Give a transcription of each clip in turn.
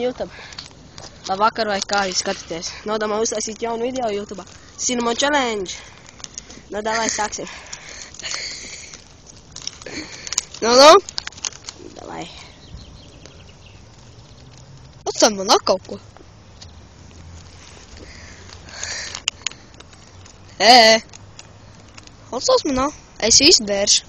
YouTube. Labvakar vai kā jūs skatāties. Nodomā uztaisīt jaunu video YouTube. Cinnamon Challenge. Nu, davai sāksim. Nu. Davai. Atstāj man kaut ko. Atstāj man nav. Es visu bēršu.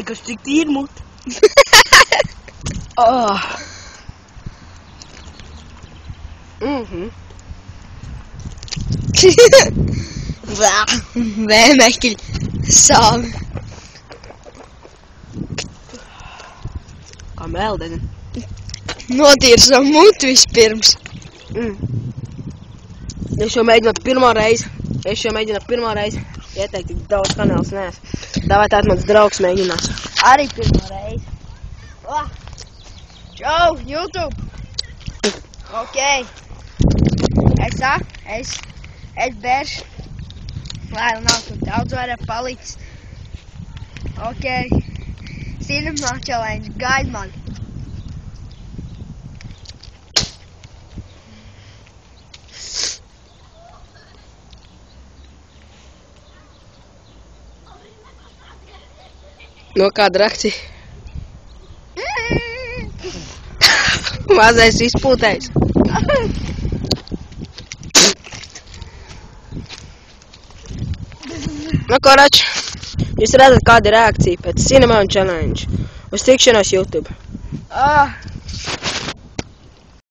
Kas tik tīri mut. Vēmekļi. Sāvi. Kā mēldeni. Notīri savu mutu vispirms. Es jau mēģinātu pirmo reizi. Ieteikti daudz kanāls neesmu. Davai tād mans draugs mēģinās. Arī pirmo reizi. Čau, YouTube. Ok. Es bēršu. Lai nav tur daudz vairāk palicis. Ok. Cinnamon Challenge. Gaid man. No kāda reakcija? Mazais izpūtējs. Nu, korač, jūs redzat, kāda ir reakcija pēc Cinnamon Challenge. Uz tikšanos YouTube.